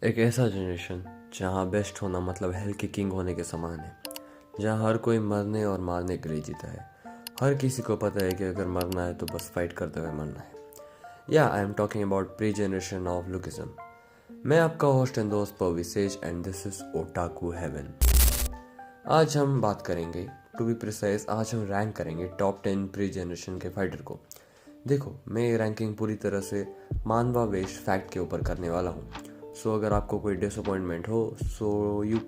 एक ऐसा जनरेशन जहाँ बेस्ट होना मतलब हेल के किंग होने के समान है, जहाँ हर कोई मरने और मारने के लिए जीता है। हर किसी को पता है कि अगर मरना है तो बस फाइट करते हुए मरना है। या I am talking about pre generation of lookism. मैं आपका होस्ट एंड दोस्त Pavises and this is otaku heaven. आज हम बात करेंगे, टू बी प्रिसाइज आज हम रैंक करेंगे टॉप 10 प्री जनरेशन के फाइटर को। देखो, मैं ये रैंकिंग पूरी तरह से मानवावेश फैक्ट के ऊपर करने वाला हूँ। सो अगर आपको कोई डिसअपॉइंटमेंट हो so you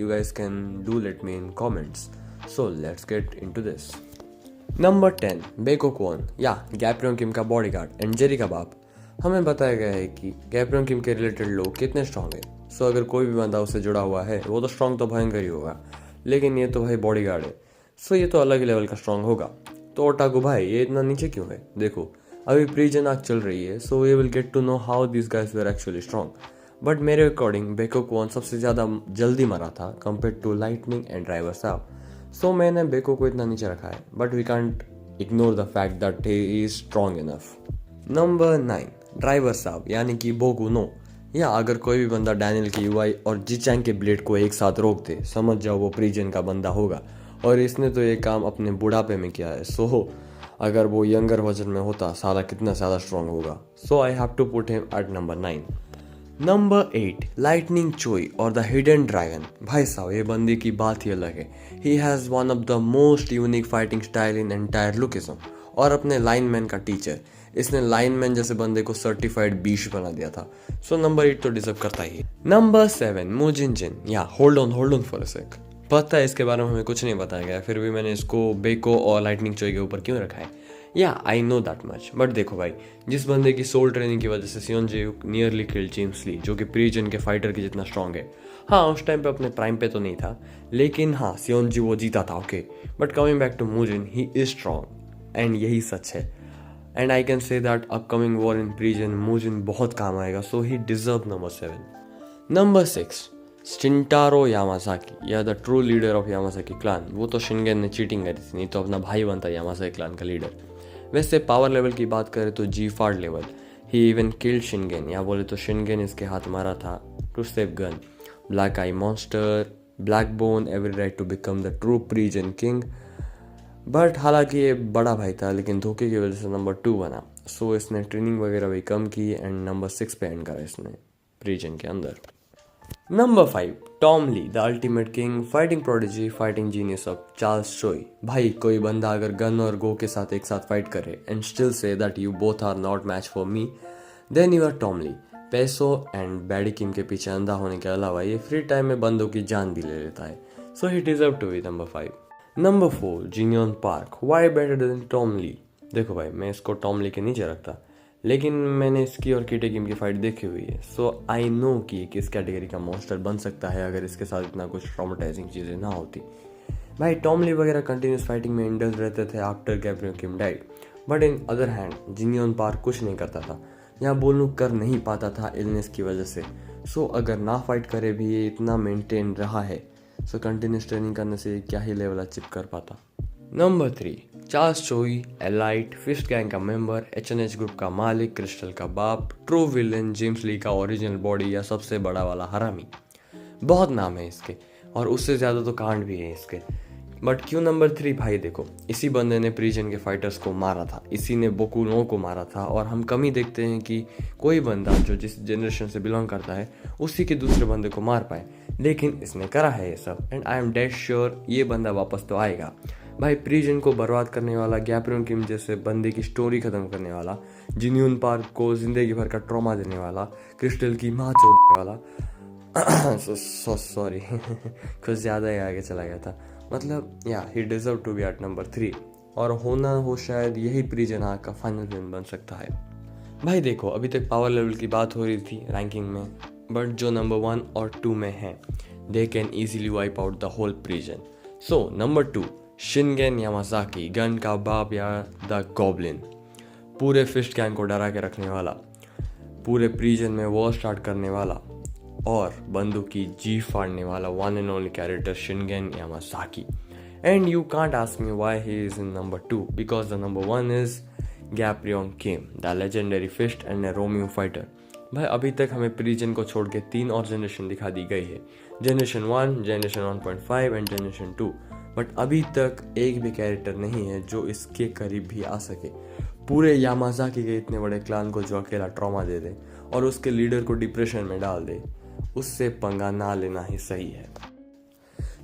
guys can do let me in comments. So let's get into this. Number 10, Beko Kwon या गैब्रियल किम का बॉडीगार्ड एंड जेरी का बाप। हमें बताया गया है कि गैब्रियल किम के रिलेटेड लोग कितने स्ट्रांग है। सो अगर कोई भी बंदा उससे जुड़ा हुआ है वो तो स्ट्रांग तो भयंकर ही होगा, लेकिन ये तो भाई बॉडीगार्ड है, सो ये तो अलग ही लेवल का स्ट्रांग होगा। तो ओटाकू भाई ये इतना नीचे क्यों है? देखो, अभी प्रीजन आग चल रही है, so we will get to know how this guys were actually strong. But मेरे अकॉर्डिंग बेको क्वॉन सबसे ज़्यादा जल्दी मरा था compare to lightning and driver साहब। सो मैंने बेको को इतना नीचे रखा है, but we can't ignore the fact that he is strong enough. Number 9, driver साहब यानी कि बोकू नो। या अगर कोई भी बंदा डैनियल की यूआई और जीचैंग के ब्लेड को एक साथ रोक दे, समझ जाओ वो प्रीजन का बंदा होगा। और इसने तो ये काम अपने बुढ़ापे में किया है, सो अगर वो यंगर वर्जन में होता साला कितना ज़्यादा स्ट्रांग होगा। So I have to put him at number 9। Number 8, lightning Choi और द हिडन ड्रैगन। भाई साहब ये बंदे की बात ही अलग है। He has one of the most unique fighting style in entire lookism और अपने लाइनमैन का टीचर। इसने लाइनमैन जैसे बंदे को सर्टिफाइड बीश बना दिया था। सो नंबर 8 तो डिजर्व करता ही है। नंबर 7, मुजिन जिन या होल्ड ऑन फॉर अ सेक। पता है इसके बारे में हमें कुछ नहीं बताया गया, फिर भी मैंने इसको बेको और लाइटनिंग चोई के ऊपर क्यों रखा है। या I know that much, but देखो भाई, जिस बंदे की सोल ट्रेनिंग की वजह से सियोन जेयूक नियरली किल्ड जेम्स ली, जो कि प्रीजन के फाइटर के जितना स्ट्रांग है। हाँ, उस टाइम पे अपने प्राइम पे तो नहीं था, लेकिन हाँ सियोन जी वो जीता था, okay. But coming back to Mujin, he is strong and यही सच है। And I can say that upcoming war in prison Mujin बहुत काम आएगा, so he deserve number 7। Number 6, Shintaro Yamazaki या the true leader of Yamazaki clan. वो तो शिनगेन ने चीटिंग करी थी, नहीं तो अपना भाई बनता यामासाकी क्लान का लीडर। वैसे पावर लेवल की बात करें तो जी फार्ड level. He even killed Shingen, या बोले तो शिनगेन इसके हाथ मारा था to save gun. Black eye monster, black bone, every right to become the true prison king. But हालांकि ये बड़ा भाई था, लेकिन धोखे की वजह से नंबर 2 बना। सो इसने ट्रेनिंग वगैरह भी कम की एंड नंबर 6 पे एंड करा इसने प्रीजन के अंदर। Number 5, Tom Lee the ultimate king, fighting prodigy, fighting genius of Charles Choi. भाई कोई बंदा अगर गन और गो के साथ एक साथ फाइट करे and still say that you both are not match for me, then you are Tom Lee. पैसों एंड बैडी किम के पीछे अंधा होने के अलावा ये फ्री टाइम में बंदों की जान भी ले लेता है, so he deserve to be number 5। Number 4, Jinyeong Park, why better than Tom Lee. देखो भाई, मैं इसको टॉम ली के नीचे रखता, लेकिन मैंने इसकी और कीटे किम की फाइट देखी हुई है, सो आई नो कि किस कैटेगरी का मॉन्स्टर बन सकता है अगर इसके साथ इतना कुछ ट्रॉमेटाइजिंग चीज़ें ना होती। भाई टॉम ली वगैरह कंटिन्यूस फाइटिंग में इंडल्ज रहते थे after Gabriel Kim died, but in other hand genuine park कुछ नहीं करता था, या बोलूँ कर नहीं पाता था इलनेस की वजह से। सो अगर ना फाइट करे भी ये इतना मेंटेन रहा है, सो कंटिन्यूस ट्रेनिंग करने से क्या ही लेवल अचीव कर पाता। Number 3, Charles Choi, elite, fist gang का मेंबर, एच ग्रुप का मालिक, क्रिस्टल का बाप, ट्रू विलन, जेम्स ली का ओरिजिनल बॉडी या सबसे बड़ा वाला हरामी। बहुत नाम है इसके और उससे ज़्यादा तो कांड भी है इसके। बट क्यों नंबर 3? भाई देखो, इसी बंदे ने प्रीजन के फाइटर्स को मारा था, इसी ने बोकू नो को मारा था, और हम कम ही देखते हैं कि कोई बंदा जो जिस जनरेशन से बिलोंग करता है उसी के दूसरे बंदे को मार पाए, लेकिन इसने करा है ये सब and I am dead sure ये बंदा वापस तो आएगा। भाई प्रीजन को बर्बाद करने वाला, गैब्रियल किम जैसे बंदे की स्टोरी खत्म करने वाला, जिनियन पार्क को जिंदगी भर का ट्रॉमा देने वाला, क्रिस्टल की माँ चोदने वाला सॉरी कुछ ज़्यादा ही आगे चला गया था। मतलब या he deserve to be at number 3, और होना हो शायद यही प्रीजन आग का फाइनल विन बन सकता है। भाई देखो, अभी तक पावर लेवल की बात हो रही थी रैंकिंग में, बट जो नंबर 1 और 2 में हैं they can easily wipe out the whole prison. So number 2, Shingen Yamazaki, gun का बाप या द गॉब्लिन, पूरे फिस्ट गैंग को डरा के रखने वाला, पूरे प्रीजन में वॉर स्टार्ट करने वाला और बंदूक की जी फाड़ने वाला one and only character Shingen Yamazaki. And you can't ask me why he is in number 2, because the number 1 is Gabriel Kim, the legendary fist and Romeo fighter. भाई अभी तक हमें प्रीजन को छोड़ के 3 और जनरेशन दिखा दी गई है, generation 1, generation 1.5 and generation 2, but अभी तक एक भी कैरेक्टर नहीं है जो इसके करीब भी आ सके। पूरे यामाज़ाकी के इतने बड़े क्लान को जो अकेला ट्रॉमा दे दे और उसके लीडर को डिप्रेशन में डाल दे, उससे पंगा ना लेना ही सही है।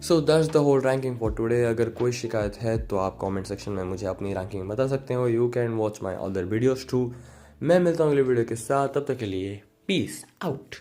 So that's the whole ranking for today. अगर कोई शिकायत है तो आप कमेंट सेक्शन में मुझे अपनी रैंकिंग बता सकते हो। You can watch my other videos too. मैं मिलता हूँ अगले वीडियो के साथ, तब तक के लिए पीस आउट।